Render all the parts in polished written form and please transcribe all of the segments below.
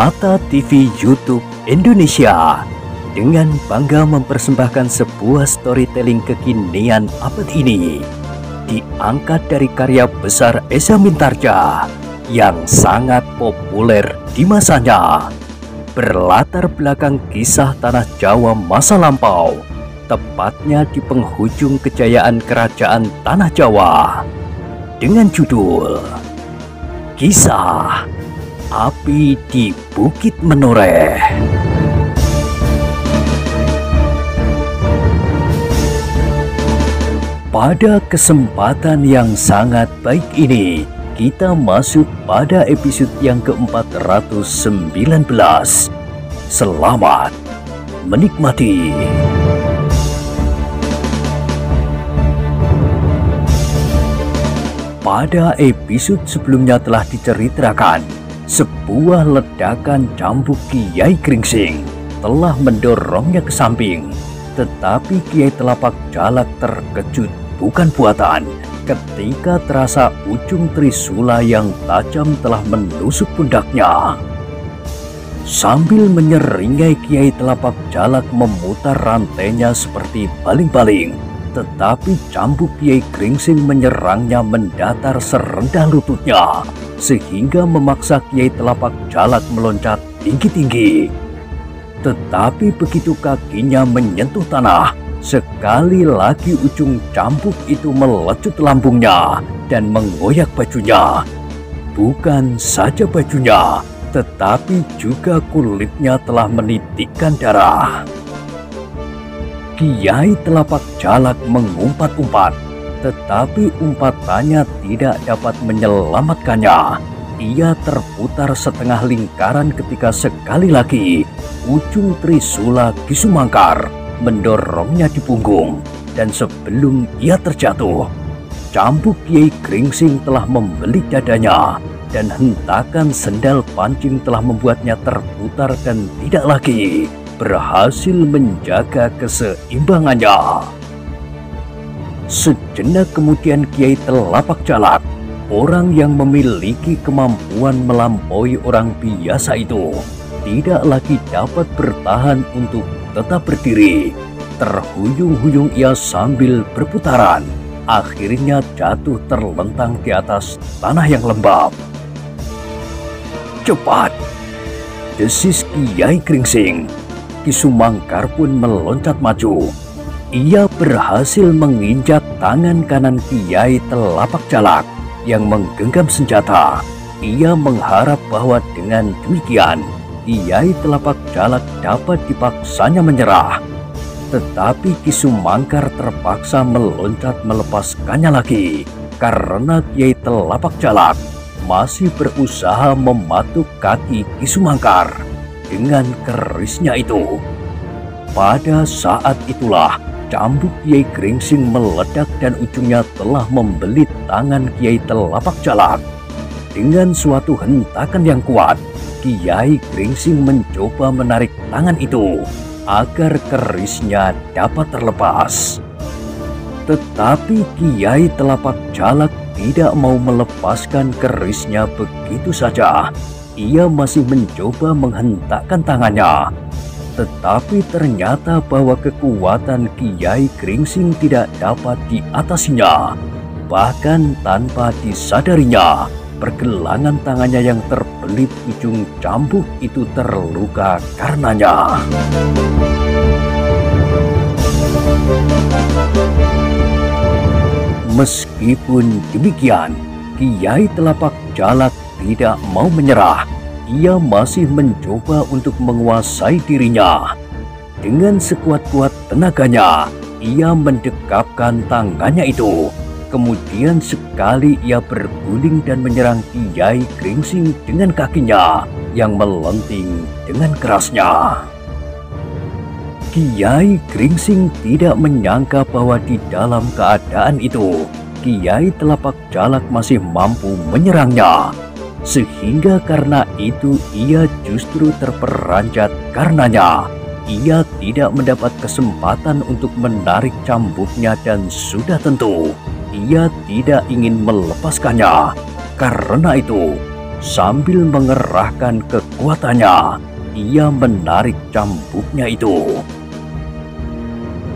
Permata TV YouTube Indonesia dengan bangga mempersembahkan sebuah storytelling kekinian abad ini, diangkat dari karya besar Esa Mintarja yang sangat populer di masanya, berlatar belakang kisah tanah Jawa masa lampau, tepatnya di penghujung kejayaan kerajaan tanah Jawa, dengan judul Kisah Api di Bukit Menoreh. Pada kesempatan yang sangat baik ini, kita masuk pada episode yang ke-419. Selamat menikmati. Pada episode sebelumnya telah diceritakan, sebuah ledakan cambuk Kiai Gringsing telah mendorongnya ke samping, tetapi Kiai Telapak Jalak terkejut bukan buatan ketika terasa ujung trisula yang tajam telah menusuk pundaknya. Sambil menyeringai, Kiai Telapak Jalak memutar rantainya seperti baling-baling, tetapi cambuk Kiai Gringsing menyerangnya mendatar serendah lututnya, sehingga memaksa Kiai Telapak Jalak meloncat tinggi-tinggi. Tetapi begitu kakinya menyentuh tanah, sekali lagi ujung cambuk itu melecut lambungnya dan menggoyak bajunya. Bukan saja bajunya, tetapi juga kulitnya telah menitikkan darah. Kiai Telapak Jalak mengumpat-umpat, tetapi umpatannya tidak dapat menyelamatkannya. Ia terputar setengah lingkaran ketika sekali lagi ujung trisula Kisumangkar mendorongnya di punggung, dan sebelum ia terjatuh, cambuk Kiai Gringsing telah membelit dadanya, dan hentakan sendal pancing telah membuatnya terputar dan tidak lagi berhasil menjaga keseimbangannya. Sejenak kemudian Kiai Telapak Jalak, orang yang memiliki kemampuan melampaui orang biasa itu, tidak lagi dapat bertahan untuk tetap berdiri. Terhuyung-huyung ia sambil berputaran, akhirnya jatuh terlentang di atas tanah yang lembab. "Cepat!" desis Kiai Gringsing. Kisumangkar pun meloncat maju. Ia berhasil menginjak tangan kanan Kiai Telapak Jalak yang menggenggam senjata. Ia mengharap bahwa dengan demikian Kiai Telapak Jalak dapat dipaksanya menyerah. Tetapi Kisumangkar terpaksa meloncat melepaskannya lagi, karena Kiai Telapak Jalak masih berusaha mematuk kaki Kisumangkar dengan kerisnya itu. Pada saat itulah cambuk Kiai Gringsing meledak dan ujungnya telah membelit tangan Kiai Telapak Jalak. Dengan suatu hentakan yang kuat, Kiai Gringsing mencoba menarik tangan itu agar kerisnya dapat terlepas. Tetapi Kiai Telapak Jalak tidak mau melepaskan kerisnya begitu saja. Ia masih mencoba menghentakkan tangannya, tetapi ternyata bahwa kekuatan Kiai Gringsing tidak dapat diatasinya. Bahkan tanpa disadarinya, pergelangan tangannya yang terbelit ujung cambuk itu terluka karenanya. Meskipun demikian, Kiai Telapak Jalak tidak mau menyerah. Ia masih mencoba untuk menguasai dirinya. Dengan sekuat-kuat tenaganya, ia mendekapkan tangannya itu. Kemudian sekali ia berguling dan menyerang Kiai Gringsing dengan kakinya yang melenting dengan kerasnya. Kiai Gringsing tidak menyangka bahwa di dalam keadaan itu, Kiai Telapak Jalak masih mampu menyerangnya. Sehingga karena itu ia justru terperanjat karenanya. Ia tidak mendapat kesempatan untuk menarik cambuknya dan sudah tentu ia tidak ingin melepaskannya. Karena itu Sambil mengerahkan kekuatannya, ia menarik cambuknya itu.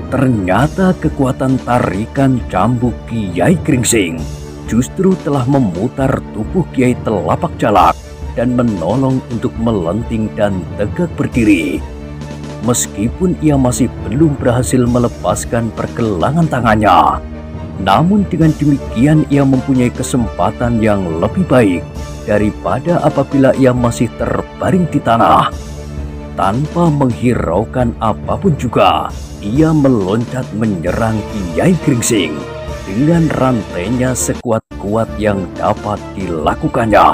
Ternyata kekuatan tarikan cambuk Kiai Gringsing justru telah memutar tubuh Kiai Telapak Jalak dan menolong untuk melenting dan tegak berdiri. Meskipun ia masih belum berhasil melepaskan pergelangan tangannya, namun dengan demikian ia mempunyai kesempatan yang lebih baik daripada apabila ia masih terbaring di tanah. Tanpa menghiraukan apapun juga, ia meloncat menyerang Kiai Gringsing dengan rantainya sekuat-kuat yang dapat dilakukannya.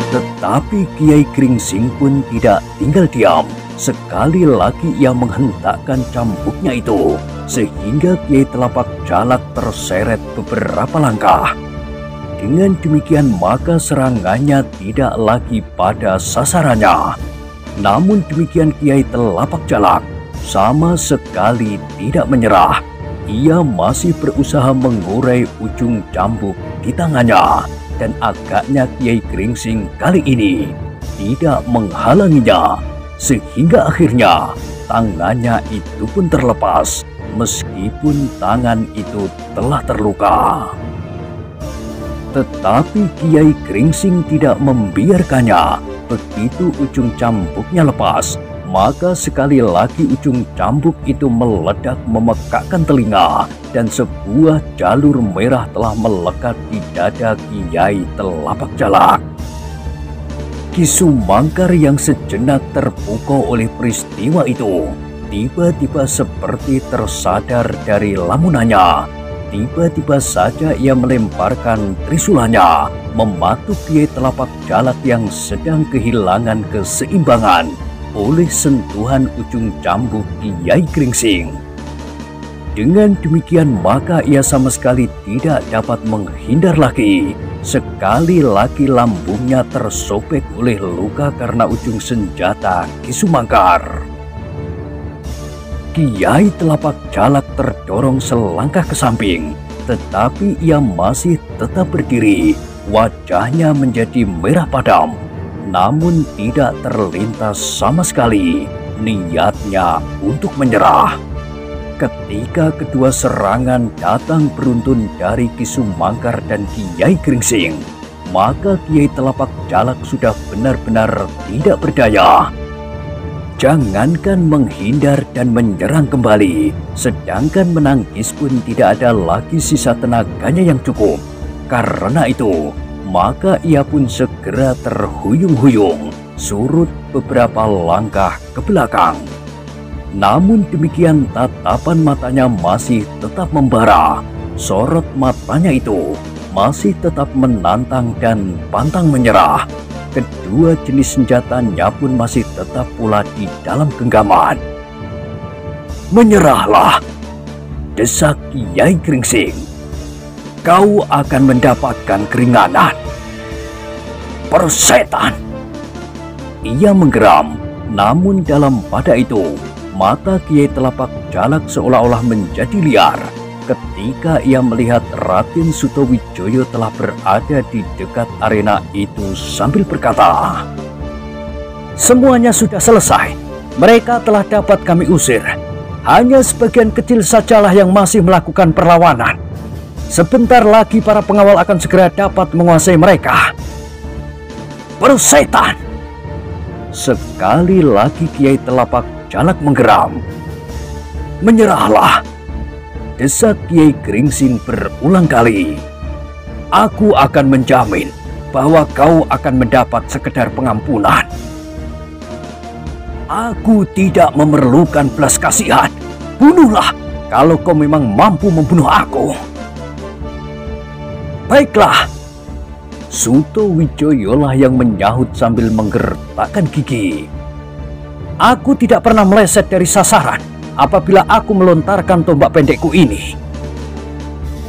Tetapi Kiai Gringsing pun tidak tinggal diam. Sekali lagi ia menghentakkan cambuknya itu, sehingga Kiai Telapak Jalak terseret beberapa langkah. Dengan demikian maka serangannya tidak lagi pada sasarannya. Namun demikian Kiai Telapak Jalak sama sekali tidak menyerah. Ia masih berusaha mengurai ujung cambuk di tangannya, dan agaknya Kiai Gringsing kali ini tidak menghalanginya, sehingga akhirnya tangannya itu pun terlepas meskipun tangan itu telah terluka. Tetapi Kiai Gringsing tidak membiarkannya. Begitu ujung cambuknya lepas, maka sekali lagi ujung cambuk itu meledak memekakkan telinga, dan sebuah jalur merah telah melekat di dada Kiai Telapak Jalak. Ki Sumangkar yang sejenak terpukau oleh peristiwa itu, tiba-tiba seperti tersadar dari lamunannya. Tiba-tiba saja ia melemparkan trisulannya, mematuk Kiai Telapak Jalak yang sedang kehilangan keseimbangan oleh sentuhan ujung cambuk Kiai Gringsing. Dengan demikian maka ia sama sekali tidak dapat menghindar lagi. Sekali lagi lambungnya tersobek oleh luka karena ujung senjata Ki Sumangkar. Kiai Telapak Jalak terdorong selangkah ke samping, tetapi ia masih tetap berdiri. Wajahnya menjadi merah padam, namun tidak terlintas sama sekali niatnya untuk menyerah. Ketika kedua serangan datang beruntun dari Ki Sumangkar dan Kiai Gringsing, maka Kiai Telapak Jalak sudah benar-benar tidak berdaya. Jangankan menghindar dan menyerang kembali, sedangkan menangkis pun tidak ada lagi sisa tenaganya yang cukup. Karena itu, maka ia pun segera terhuyung-huyung, surut beberapa langkah ke belakang. Namun demikian tatapan matanya masih tetap membara. Sorot matanya itu masih tetap menantang dan pantang menyerah. Kedua jenis senjatanya pun masih tetap pula di dalam genggaman. "Menyerahlah," desak Kiai Gringsing. "Kau akan mendapatkan keringanan." "Persetan!" Ia menggeram, namun dalam pada itu mata Kiai Telapak Jalak seolah-olah menjadi liar ketika ia melihat Raden Sutowijoyo telah berada di dekat arena itu sambil berkata, "Semuanya sudah selesai. Mereka telah dapat kami usir. Hanya sebagian kecil sajalah yang masih melakukan perlawanan. Sebentar lagi para pengawal akan segera dapat menguasai mereka." "Persetan!" Sekali lagi Kiai Telapak Jalak menggeram. "Menyerahlah," desak Kiai Gringsing berulang kali. "Aku akan menjamin bahwa kau akan mendapat sekedar pengampunan. Aku tidak memerlukan belas kasihan. Bunuhlah kalau kau memang mampu membunuh aku." "Baiklah." Sutowijoyo yang menyahut sambil menggertakkan gigi. "Aku tidak pernah meleset dari sasaran apabila aku melontarkan tombak pendekku ini."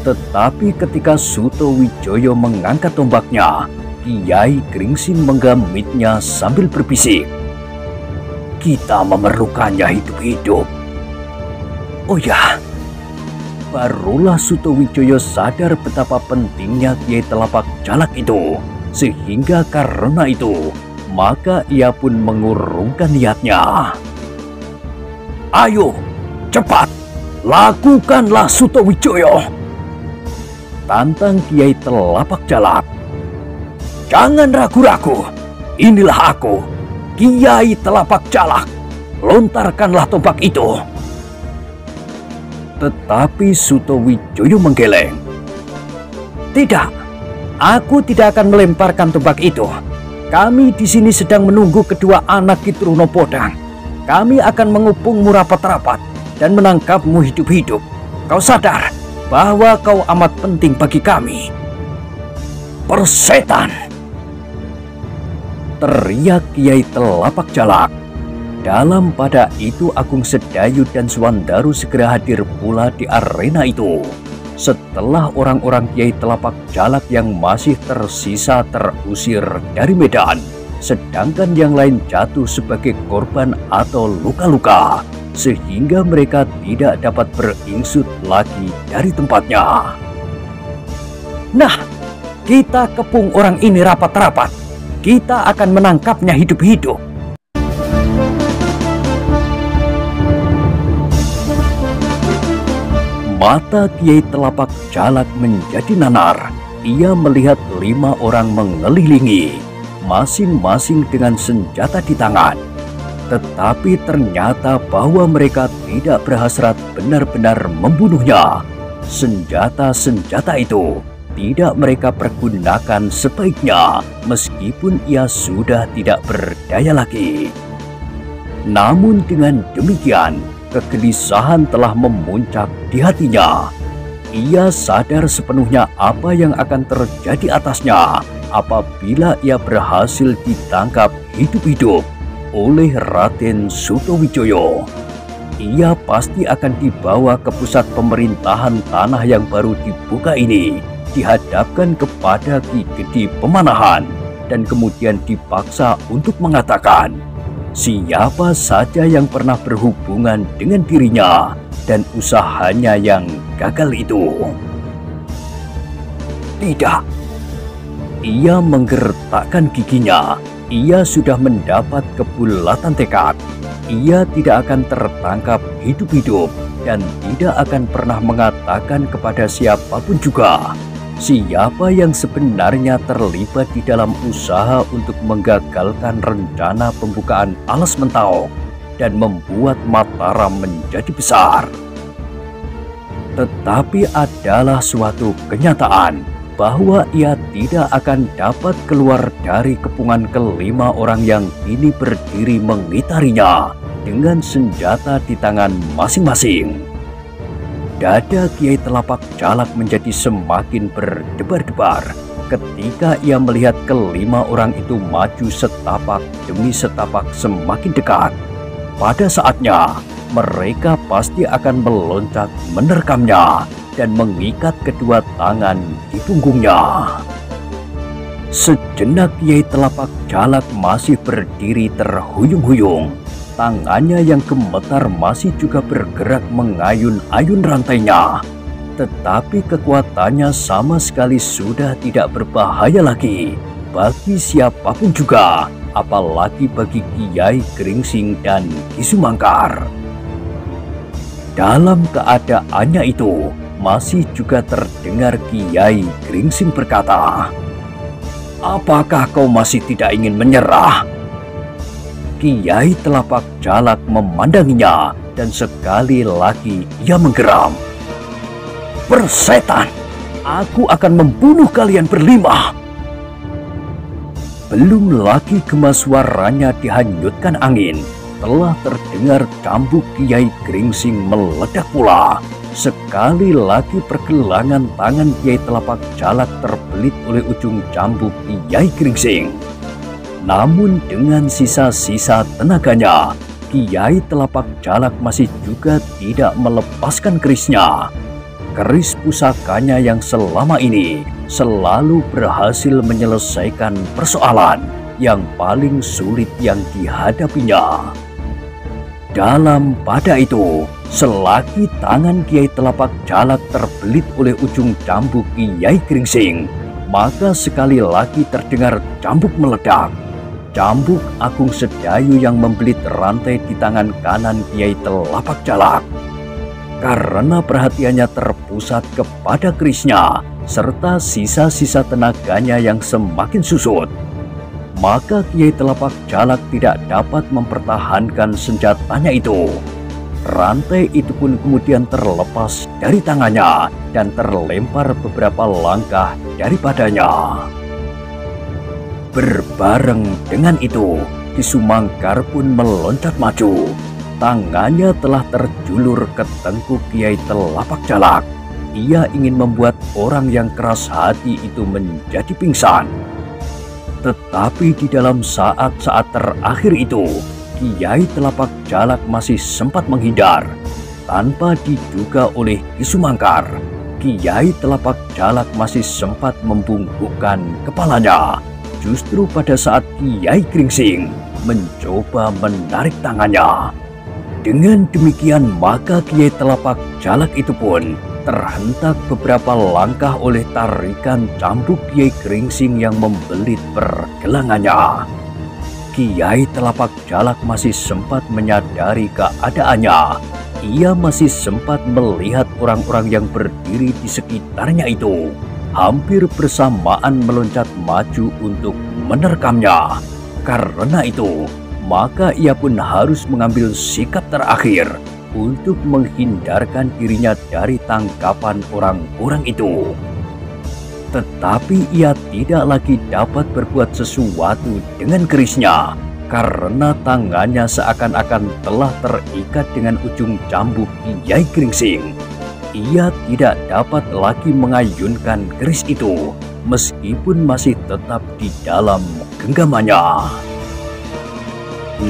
Tetapi ketika Sutowijoyo mengangkat tombaknya, Kiai Gringsing menggamitnya sambil berbisik, "Kita memerlukannya hidup-hidup." "Oh ya, barulah Sutowijoyo sadar betapa pentingnya Kiai Telapak Jalak itu. Sehingga karena itu, maka ia pun mengurungkan niatnya. "Ayo, cepat, lakukanlah Sutowijoyo!" tantang Kiai Telapak Jalak. "Jangan ragu-ragu, inilah aku, Kiai Telapak Jalak. Lontarkanlah tombak itu." Tetapi Sutowijoyo menggeleng. "Tidak, aku tidak akan melemparkan tombak itu. Kami di sini sedang menunggu kedua anak Ki Trunopodang. Kami akan mengupungmu rapat-rapat dan menangkapmu hidup-hidup. Kau sadar bahwa kau amat penting bagi kami." "Persetan!" teriak Kiai Telapak Jalak. Dalam pada itu Agung Sedayu dan Suwandaru segera hadir pula di arena itu. Setelah orang-orang Kiai Telapak Jalak yang masih tersisa terusir dari medan, sedangkan yang lain jatuh sebagai korban atau luka-luka, sehingga mereka tidak dapat beringsut lagi dari tempatnya. "Nah, kita kepung orang ini rapat-rapat. Kita akan menangkapnya hidup-hidup." Mata Kiai Telapak Jalak menjadi nanar. Ia melihat 5 orang mengelilingi, masing-masing dengan senjata di tangan. Tetapi ternyata bahwa mereka tidak berhasrat benar-benar membunuhnya. Senjata-senjata itu tidak mereka pergunakan sebaiknya, meskipun ia sudah tidak berdaya lagi. Namun dengan demikian, kegelisahan telah memuncak di hatinya. Ia sadar sepenuhnya apa yang akan terjadi atasnya apabila ia berhasil ditangkap hidup-hidup oleh Raden Sutowijoyo. Ia pasti akan dibawa ke pusat pemerintahan tanah yang baru dibuka ini, dihadapkan kepada Ki Gede Pemanahan, dan kemudian dipaksa untuk mengatakan siapa saja yang pernah berhubungan dengan dirinya dan usahanya yang gagal itu. Tidak. Ia menggertakkan giginya. Ia sudah mendapat kebulatan tekad. Ia tidak akan tertangkap hidup-hidup dan tidak akan pernah mengatakan kepada siapapun juga siapa yang sebenarnya terlibat di dalam usaha untuk menggagalkan rencana pembukaan Alas Mentawai dan membuat Mataram menjadi besar. Tetapi adalah suatu kenyataan bahwa ia tidak akan dapat keluar dari kepungan kelima orang yang kini berdiri mengitarinya dengan senjata di tangan masing-masing. Dada Kiai Telapak Jalak menjadi semakin berdebar-debar ketika ia melihat kelima orang itu maju setapak demi setapak semakin dekat. Pada saatnya, mereka pasti akan meloncat menerkamnya dan mengikat kedua tangan di punggungnya. Sejenak Kiai Telapak Jalak masih berdiri terhuyung-huyung. Tangannya yang gemetar masih juga bergerak mengayun-ayun rantainya. Tetapi kekuatannya sama sekali sudah tidak berbahaya lagi bagi siapapun juga, apalagi bagi Kiai Gringsing dan Ki Sumangkar. Dalam keadaannya itu, masih juga terdengar Kiai Gringsing berkata, "Apakah kau masih tidak ingin menyerah?" Kiai Telapak Jalak memandanginya dan sekali lagi ia menggeram. "Persetan! Aku akan membunuh kalian berlima!" Belum lagi gema suaranya dihanyutkan angin, telah terdengar cambuk Kiai Gringsing meledak pula. Sekali lagi pergelangan tangan Kiai Telapak Jalak terbelit oleh ujung cambuk Kiai Gringsing. Namun dengan sisa-sisa tenaganya, Kiai Telapak Jalak masih juga tidak melepaskan kerisnya. Keris pusakanya yang selama ini selalu berhasil menyelesaikan persoalan yang paling sulit yang dihadapinya. Dalam pada itu, selagi tangan Kiai Telapak Jalak terbelit oleh ujung cambuk Kiai Gringsing, maka sekali lagi terdengar cambuk meledak. Cambuk Agung Sedayu yang membelit rantai di tangan kanan Kiai Telapak Jalak. Karena perhatiannya terpusat kepada kerisnya serta sisa-sisa tenaganya yang semakin susut, maka Kiai Telapak Jalak tidak dapat mempertahankan senjatanya itu. Rantai itu pun kemudian terlepas dari tangannya dan terlempar beberapa langkah daripadanya. Berbareng dengan itu, Ki Sumangkar pun meloncat maju. Tangannya telah terjulur ke tengkuk Kiai Telapak Jalak. Ia ingin membuat orang yang keras hati itu menjadi pingsan. Tetapi di dalam saat-saat terakhir itu, Kiai Telapak Jalak masih sempat menghindar. Tanpa diduga oleh Ki Sumangkar, Kiai Telapak Jalak masih sempat membungkukkan kepalanya. Justru pada saat Kiai Gringsing mencoba menarik tangannya. Dengan demikian maka Kiai Telapak Jalak itu pun terhentak beberapa langkah oleh tarikan cambuk Kiai Gringsing yang membelit pergelangannya. Kiai Telapak Jalak masih sempat menyadari keadaannya. Ia masih sempat melihat orang-orang yang berdiri di sekitarnya itu hampir bersamaan meloncat maju untuk menerkamnya. Karena itu, maka ia pun harus mengambil sikap terakhir untuk menghindarkan dirinya dari tangkapan orang-orang itu. Tetapi ia tidak lagi dapat berbuat sesuatu dengan kerisnya karena tangannya seakan-akan telah terikat dengan ujung cambuk Kiai Gringsing. Ia tidak dapat lagi mengayunkan keris itu meskipun masih tetap di dalam genggamannya.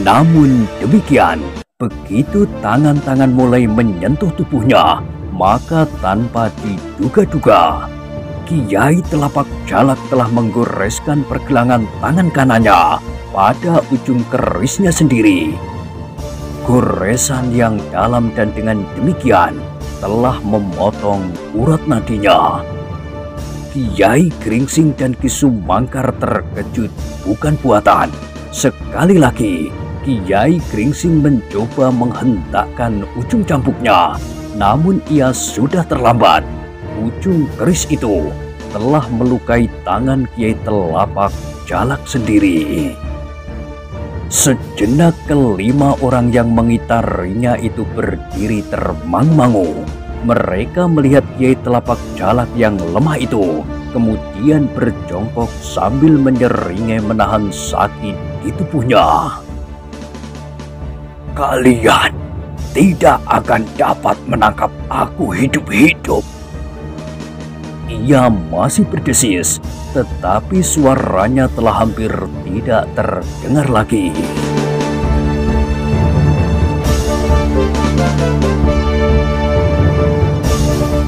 Namun demikian, begitu tangan-tangan mulai menyentuh tubuhnya, maka tanpa diduga-duga, Kiai Telapak Jalak telah menggoreskan pergelangan tangan kanannya pada ujung kerisnya sendiri. Goresan yang dalam dan dengan demikian telah memotong urat nadinya. Kiai Gringsing dan Ki Sumangkar terkejut bukan buatan. Sekali lagi, Kiai Gringsing mencoba menghentakkan ujung cambuknya, namun ia sudah terlambat. Ujung keris itu telah melukai tangan Kiai Telapak Jalak sendiri. Sejenak kelima orang yang mengitarinya itu berdiri termangu-mangu. Mereka melihat Kiai Telapak Jalak yang lemah itu kemudian berjongkok sambil menyeringai menahan sakit di tubuhnya. Kalian tidak akan dapat menangkap aku hidup-hidup. Ia masih berdesis, tetapi suaranya telah hampir tidak terdengar lagi.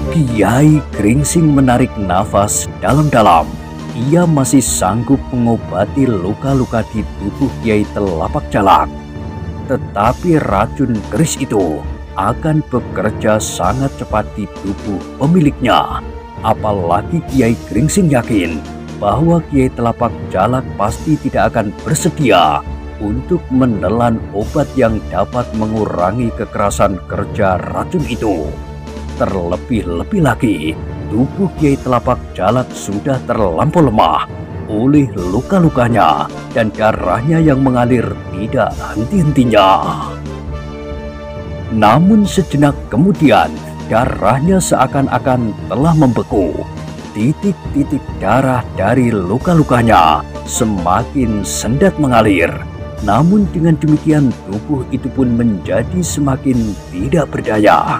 Kiai Gringsing menarik nafas dalam-dalam. Ia masih sanggup mengobati luka-luka di tubuh Kiai Telapak Jalak. Tetapi racun keris itu akan bekerja sangat cepat di tubuh pemiliknya. Apalagi Kiai Gringsing yakin bahwa Kiai Telapak Jalak pasti tidak akan bersedia untuk menelan obat yang dapat mengurangi kekerasan kerja racun itu. Terlebih-lebih lagi, tubuh Kiai Telapak Jalak sudah terlampau lemah oleh luka-lukanya dan darahnya yang mengalir tidak henti-hentinya. Namun sejenak kemudian, darahnya seakan-akan telah membeku. Titik-titik darah dari luka-lukanya semakin sendat mengalir. Namun dengan demikian tubuh itu pun menjadi semakin tidak berdaya.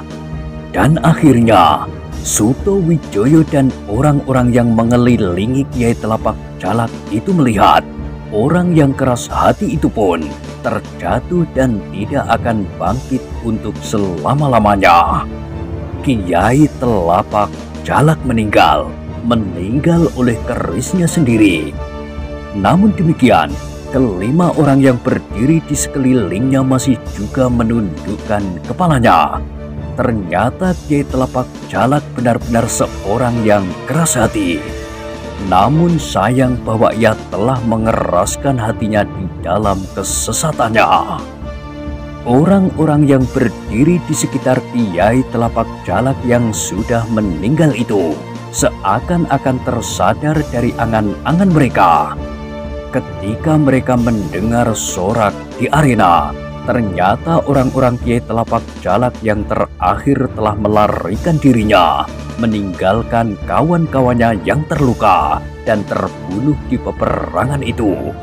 Dan akhirnya Suto Wijoyo dan orang-orang yang mengelilingi Kiai Telapak Jalak itu melihat orang yang keras hati itu pun terjatuh dan tidak akan bangkit untuk selama-lamanya. Kiai Telapak Jalak meninggal oleh kerisnya sendiri. Namun demikian, kelima orang yang berdiri di sekelilingnya masih juga menundukkan kepalanya. Ternyata Kiai Telapak Jalak benar-benar seorang yang keras hati. Namun sayang bahwa ia telah mengeraskan hatinya di dalam kesesatannya. Orang-orang yang berdiri di sekitar Kiai Telapak Jalak yang sudah meninggal itu seakan-akan tersadar dari angan-angan mereka. Ketika mereka mendengar sorak di arena, ternyata orang-orang Kiai Telapak Jalak yang terakhir telah melarikan dirinya, meninggalkan kawan-kawannya yang terluka dan terbunuh di peperangan itu.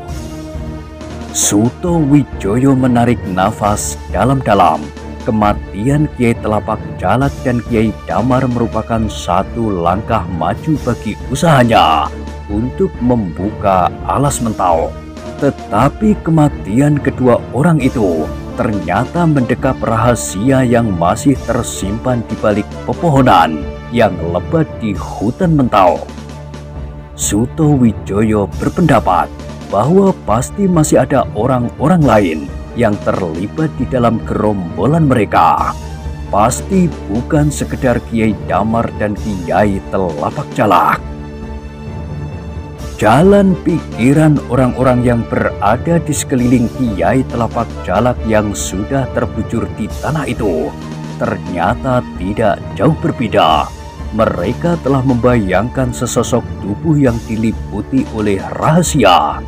Suto Wijoyo menarik nafas dalam-dalam. Kematian Kiai Telapak Jalak dan Kiai Damar merupakan satu langkah maju bagi usahanya untuk membuka Alas Mentau. Tetapi kematian kedua orang itu ternyata mendekap rahasia yang masih tersimpan di balik pepohonan yang lebat di hutan Mentau. Suto Wijoyo berpendapat bahwa pasti masih ada orang-orang lain yang terlibat di dalam gerombolan mereka. Pasti bukan sekedar Kiai Damar dan Kiai Telapak Jalak. Jalan pikiran orang-orang yang berada di sekeliling Kiai Telapak Jalak yang sudah terbujur di tanah itu ternyata tidak jauh berbeda. Mereka telah membayangkan sesosok tubuh yang diliputi oleh rahasia.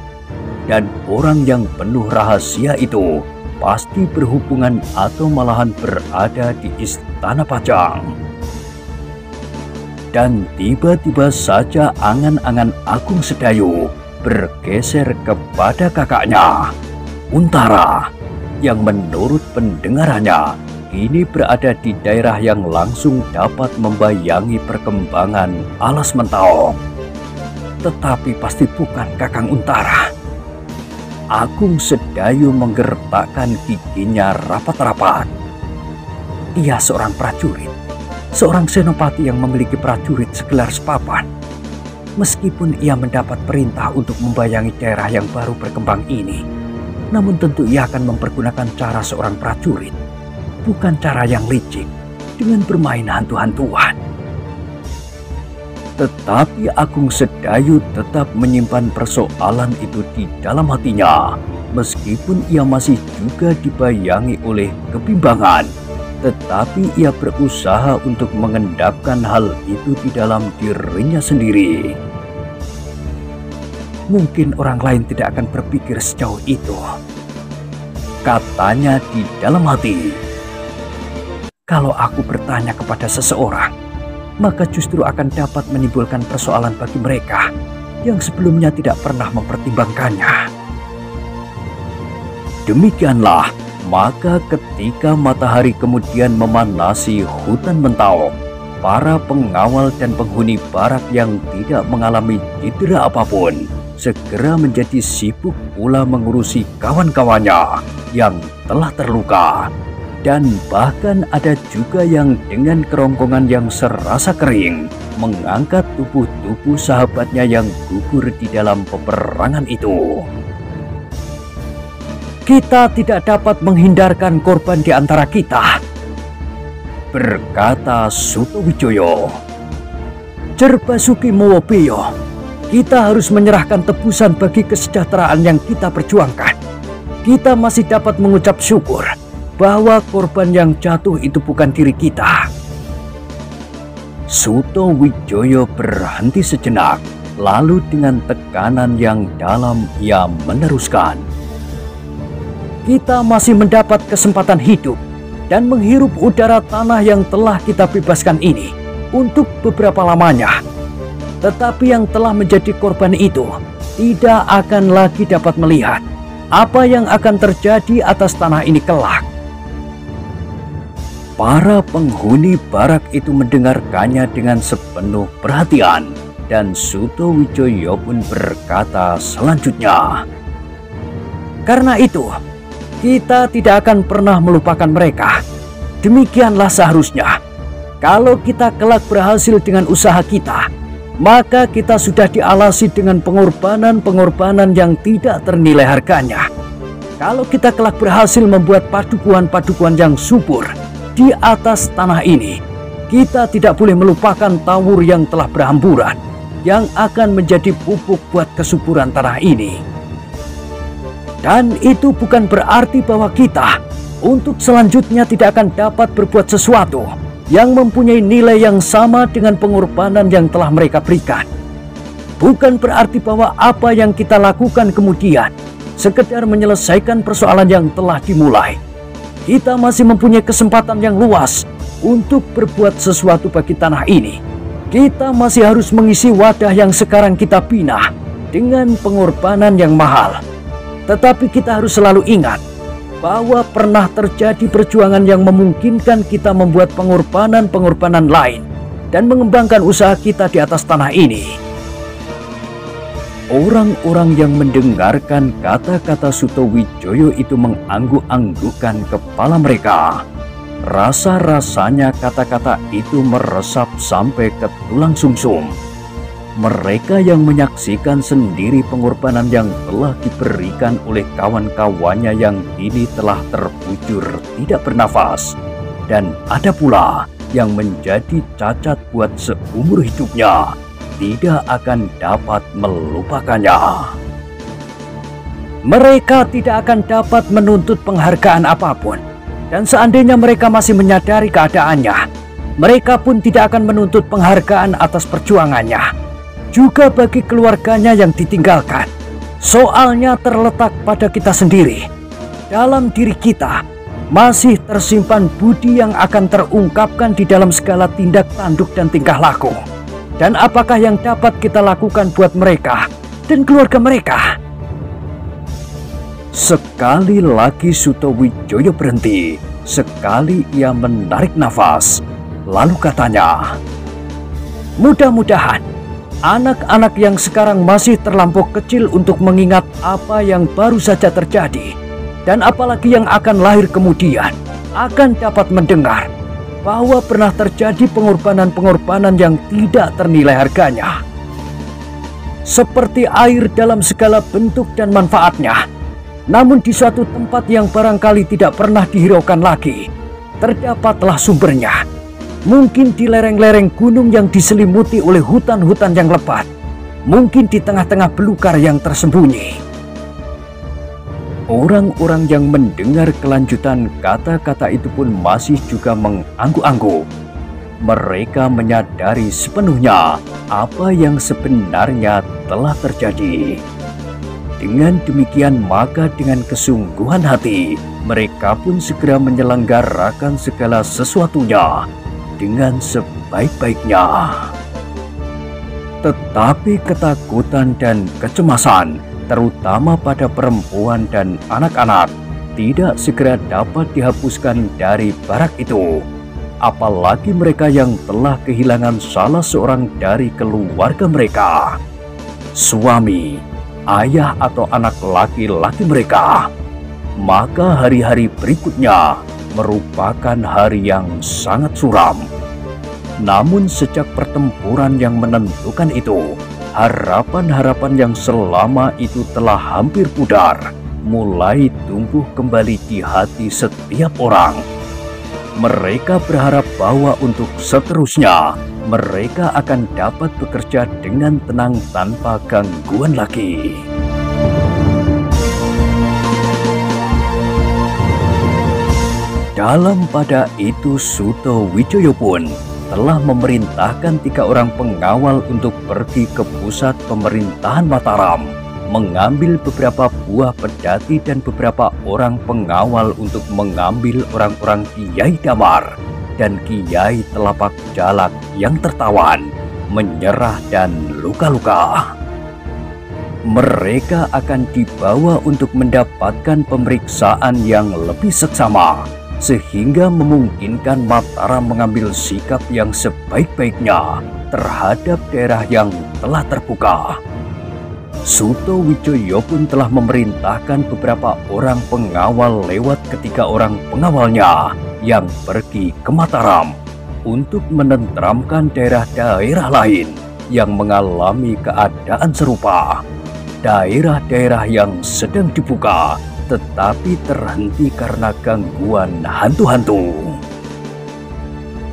Dan orang yang penuh rahasia itu pasti berhubungan atau malahan berada di Istana Pajang. Dan tiba-tiba saja angan-angan Agung Sedayu bergeser kepada kakaknya, Untara, yang menurut pendengarannya kini berada di daerah yang langsung dapat membayangi perkembangan Alas Mentau. Tetapi pasti bukan Kakang Untara. Agung Sedayu menggertakkan giginya rapat-rapat. Ia seorang prajurit, seorang senopati yang memiliki prajurit segelar sepapan. Meskipun ia mendapat perintah untuk membayangi daerah yang baru berkembang ini, namun tentu ia akan mempergunakan cara seorang prajurit, bukan cara yang licik dengan bermain hantu-hantuan. Tetapi Agung Sedayu tetap menyimpan persoalan itu di dalam hatinya, meskipun ia masih juga dibayangi oleh kebimbangan. Tetapi ia berusaha untuk mengendapkan hal itu di dalam dirinya sendiri. Mungkin orang lain tidak akan berpikir sejauh itu, katanya di dalam hati. Kalau aku bertanya kepada seseorang, maka justru akan dapat menimbulkan persoalan bagi mereka yang sebelumnya tidak pernah mempertimbangkannya. Demikianlah, maka ketika matahari kemudian memanasi hutan Mentau, para pengawal dan penghuni barak yang tidak mengalami cedera apapun segera menjadi sibuk pula mengurusi kawan-kawannya yang telah terluka. Dan bahkan ada juga yang dengan kerongkongan yang serasa kering mengangkat tubuh-tubuh sahabatnya yang gugur di dalam peperangan itu. Kita tidak dapat menghindarkan korban di antara kita, berkata Suto Wijoyo. Jer Basuki Mowobeyo, kita harus menyerahkan tebusan bagi kesejahteraan yang kita perjuangkan. Kita masih dapat mengucap syukur bahwa korban yang jatuh itu bukan diri kita. Suto Wijoyo berhenti sejenak, lalu dengan tekanan yang dalam ia meneruskan. Kita masih mendapat kesempatan hidup dan menghirup udara tanah yang telah kita bebaskan ini untuk beberapa lamanya. Tetapi yang telah menjadi korban itu tidak akan lagi dapat melihat apa yang akan terjadi atas tanah ini kelak. Para penghuni barak itu mendengarkannya dengan sepenuh perhatian, dan Suto Wijoyo pun berkata selanjutnya, karena itu, kita tidak akan pernah melupakan mereka. Demikianlah seharusnya. Kalau kita kelak berhasil dengan usaha kita, maka kita sudah dialasi dengan pengorbanan-pengorbanan yang tidak ternilai harganya. Kalau kita kelak berhasil membuat padukuhan-padukuhan yang subur di atas tanah ini, kita tidak boleh melupakan tawur yang telah berhamburan, yang akan menjadi pupuk buat kesuburan tanah ini. Dan itu bukan berarti bahwa kita untuk selanjutnya tidak akan dapat berbuat sesuatu yang mempunyai nilai yang sama dengan pengorbanan yang telah mereka berikan. Bukan berarti bahwa apa yang kita lakukan kemudian sekedar menyelesaikan persoalan yang telah dimulai. Kita masih mempunyai kesempatan yang luas untuk berbuat sesuatu bagi tanah ini. Kita masih harus mengisi wadah yang sekarang kita bina dengan pengorbanan yang mahal. Tetapi kita harus selalu ingat bahwa pernah terjadi perjuangan yang memungkinkan kita membuat pengorbanan-pengorbanan lain dan mengembangkan usaha kita di atas tanah ini. Orang-orang yang mendengarkan kata-kata Sutowijoyo itu mengangguk-anggukkan kepala mereka. Rasa-rasanya kata-kata itu meresap sampai ke tulang sumsum. Mereka yang menyaksikan sendiri pengorbanan yang telah diberikan oleh kawan-kawannya yang kini telah terbujur tidak bernafas. Dan ada pula yang menjadi cacat buat seumur hidupnya, tidak akan dapat melupakannya. Mereka tidak akan dapat menuntut penghargaan apapun. Dan seandainya mereka masih menyadari keadaannya, mereka pun tidak akan menuntut penghargaan atas perjuangannya. Juga bagi keluarganya yang ditinggalkan. Soalnya terletak pada kita sendiri. Dalam diri kita masih tersimpan budi yang akan terungkapkan di dalam segala tindak tanduk dan tingkah laku. Dan apakah yang dapat kita lakukan buat mereka dan keluarga mereka? Sekali lagi Sutowijoyo berhenti. Sekali ia menarik nafas. Lalu katanya, mudah-mudahan anak-anak yang sekarang masih terlampau kecil untuk mengingat apa yang baru saja terjadi, dan apalagi yang akan lahir kemudian, akan dapat mendengar bahwa pernah terjadi pengorbanan-pengorbanan yang tidak ternilai harganya. Seperti air dalam segala bentuk dan manfaatnya, namun di suatu tempat yang barangkali tidak pernah dihiraukan lagi, terdapatlah sumbernya. Mungkin di lereng-lereng gunung yang diselimuti oleh hutan-hutan yang lebat. Mungkin di tengah-tengah belukar yang tersembunyi. Orang-orang yang mendengar kelanjutan kata-kata itu pun masih juga mengangguk-angguk. Mereka menyadari sepenuhnya apa yang sebenarnya telah terjadi. Dengan demikian maka dengan kesungguhan hati, mereka pun segera menyelenggarakan segala sesuatunya dengan sebaik-baiknya. Tetapi ketakutan dan kecemasan, terutama pada perempuan dan anak-anak, tidak segera dapat dihapuskan dari barak itu. Apalagi mereka yang telah kehilangan salah seorang dari keluarga mereka, suami, ayah atau anak laki-laki mereka. Maka hari-hari berikutnya merupakan hari yang sangat suram. Namun sejak pertempuran yang menentukan itu, harapan-harapan yang selama itu telah hampir pudar, mulai tumbuh kembali di hati setiap orang. Mereka berharap bahwa untuk seterusnya, mereka akan dapat bekerja dengan tenang tanpa gangguan lagi. Dalam pada itu Sutowijoyo pun telah memerintahkan 3 orang pengawal untuk pergi ke pusat pemerintahan Mataram, mengambil beberapa buah pedati dan beberapa orang pengawal untuk mengambil orang-orang Kiai Damar dan Kiai Telapak Jalak yang tertawan, menyerah dan luka-luka. Mereka akan dibawa untuk mendapatkan pemeriksaan yang lebih seksama, sehingga memungkinkan Mataram mengambil sikap yang sebaik-baiknya terhadap daerah yang telah terbuka. Sutowijoyo pun telah memerintahkan beberapa orang pengawal lewat ketiga orang pengawalnya yang pergi ke Mataram untuk menenteramkan daerah-daerah lain yang mengalami keadaan serupa. Daerah-daerah yang sedang dibuka tetapi terhenti karena gangguan hantu-hantu.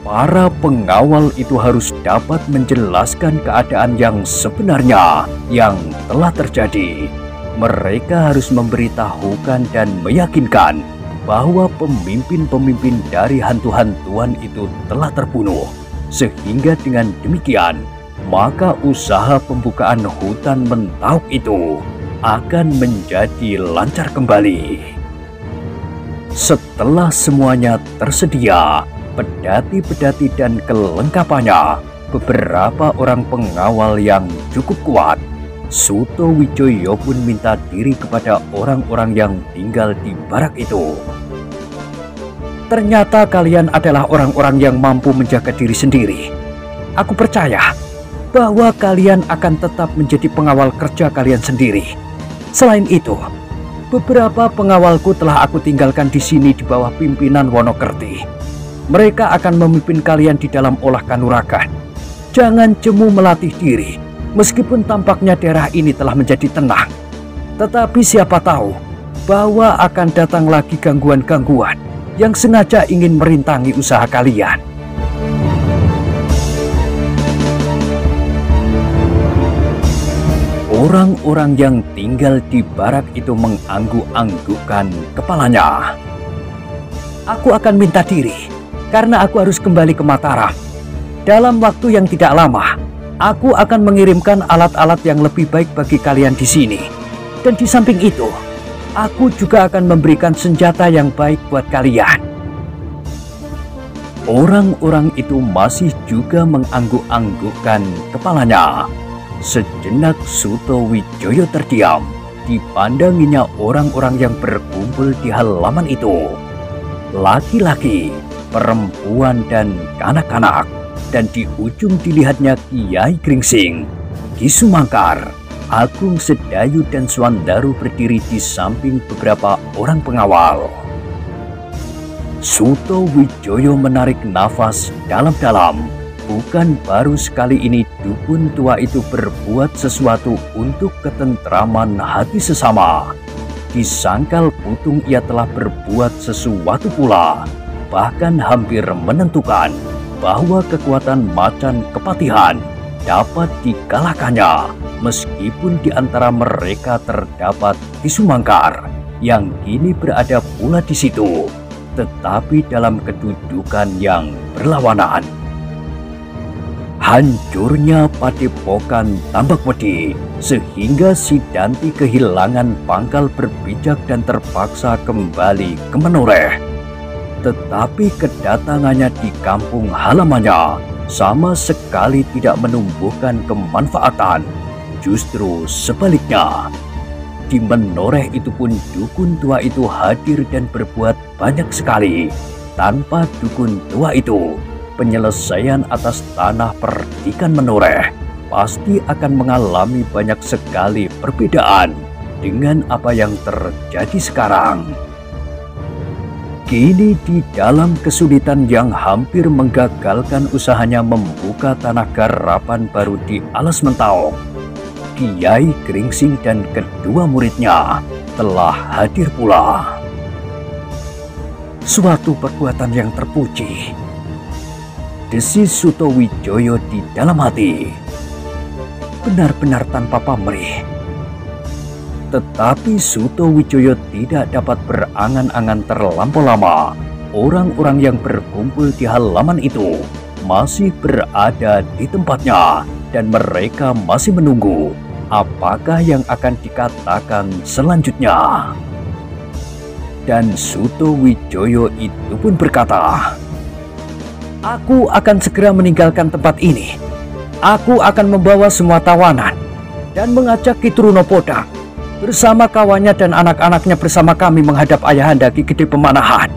Para pengawal itu harus dapat menjelaskan keadaan yang sebenarnya yang telah terjadi. Mereka harus memberitahukan dan meyakinkan bahwa pemimpin-pemimpin dari hantu-hantuan itu telah terbunuh. Sehingga dengan demikian, maka usaha pembukaan hutan Mentauk itu akan menjadi lancar kembali. Setelah semuanya tersedia, pedati-pedati dan kelengkapannya, beberapa orang pengawal yang cukup kuat, Suto Wijoyo pun minta diri kepada orang-orang yang tinggal di barak itu. Ternyata kalian adalah orang-orang yang mampu menjaga diri sendiri. Aku percaya bahwa kalian akan tetap menjadi pengawal kerja kalian sendiri. Selain itu, beberapa pengawalku telah aku tinggalkan di sini di bawah pimpinan Wonokerti. Mereka akan memimpin kalian di dalam olah kanuragan. Jangan jemu melatih diri, meskipun tampaknya daerah ini telah menjadi tenang. Tetapi siapa tahu bahwa akan datang lagi gangguan-gangguan yang sengaja ingin merintangi usaha kalian. Orang-orang yang tinggal di barak itu mengangguk-anggukkan kepalanya. Aku akan minta diri, karena aku harus kembali ke Mataram. Dalam waktu yang tidak lama, aku akan mengirimkan alat-alat yang lebih baik bagi kalian di sini. Dan di samping itu, aku juga akan memberikan senjata yang baik buat kalian. Orang-orang itu masih juga mengangguk-anggukkan kepalanya. Sejenak Suto Wijoyo terdiam. Dipandanginya orang-orang yang berkumpul di halaman itu. Laki-laki, perempuan, dan kanak-kanak. Dan di ujung dilihatnya Kiai Gringsing, Ki Sumangkar, Agung Sedayu, dan Swandaru berdiri di samping beberapa orang pengawal. Suto Wijoyo menarik nafas dalam-dalam. Bukan baru sekali ini dukun tua itu berbuat sesuatu untuk ketentraman hati sesama. Di Sangkal Putung ia telah berbuat sesuatu pula, bahkan hampir menentukan bahwa kekuatan macan kepatihan dapat dikalahkannya, meskipun di antara mereka terdapat Ki Sumangkar yang kini berada pula di situ, tetapi dalam kedudukan yang berlawanan. Hancurnya padepokan Tambak Wedi sehingga Sidanti kehilangan pangkal berpijak dan terpaksa kembali ke Menoreh. Tetapi kedatangannya di kampung halamannya sama sekali tidak menumbuhkan kemanfaatan. Justru sebaliknya, di Menoreh itu pun dukun tua itu hadir dan berbuat banyak sekali. Tanpa dukun tua itu, penyelesaian atas tanah perdikan Menoreh pasti akan mengalami banyak sekali perbedaan dengan apa yang terjadi sekarang. Kini di dalam kesulitan yang hampir menggagalkan usahanya membuka tanah garapan baru di Alas Mentauk, Kiai Gringsing dan kedua muridnya telah hadir pula. Suatu perbuatan yang terpuji, desis Suto Wijoyo di dalam hati. Benar-benar tanpa pamrih. Tetapi Suto Wijoyo tidak dapat berangan-angan terlampau lama. Orang-orang yang berkumpul di halaman itu masih berada di tempatnya dan mereka masih menunggu apakah yang akan dikatakan selanjutnya. Dan Suto Wijoyo itu pun berkata, "Aku akan segera meninggalkan tempat ini. Aku akan membawa semua tawanan dan mengajak Ki Trunopoda bersama kawannya dan anak-anaknya bersama kami menghadap Ayahanda Ki Gede Pemanahan."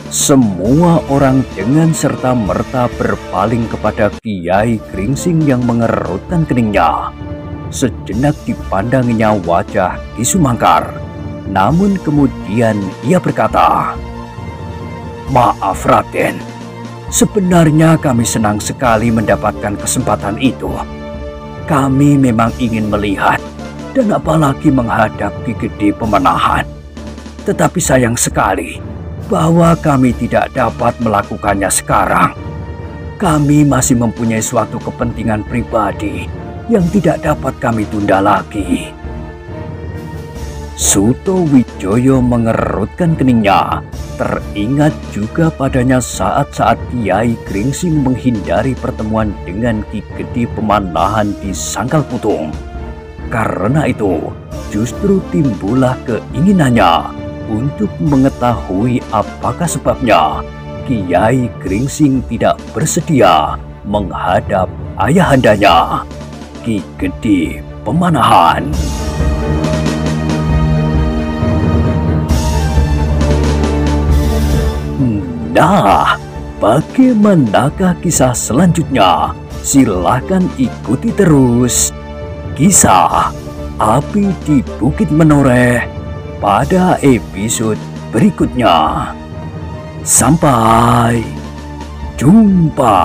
Semua orang dengan serta-merta berpaling kepada Kiai Gringsing yang mengerutkan keningnya. Sejenak dipandanginya wajah Ki Sumangkar, namun kemudian ia berkata, "Maaf Raden, Sebenarnya kami senang sekali mendapatkan kesempatan itu. Kami memang ingin melihat dan apalagi menghadap Ki Gede Pemenahan. Tetapi sayang sekali bahwa kami tidak dapat melakukannya sekarang. Kami masih mempunyai suatu kepentingan pribadi yang tidak dapat kami tunda lagi. Suto Wijoyo mengerutkan keningnya. Teringat juga padanya saat-saat Kiai Gringsing menghindari pertemuan dengan Ki Gede Pemanahan di Sangkal Putung. Karena itu, justru timbullah keinginannya untuk mengetahui apakah sebabnya Kiai Gringsing tidak bersedia menghadap ayahandanya, Ki Gede Pemanahan. Nah, bagaimanakah kisah selanjutnya? Silahkan ikuti terus kisah Api di Bukit Menoreh pada episode berikutnya. Sampai jumpa.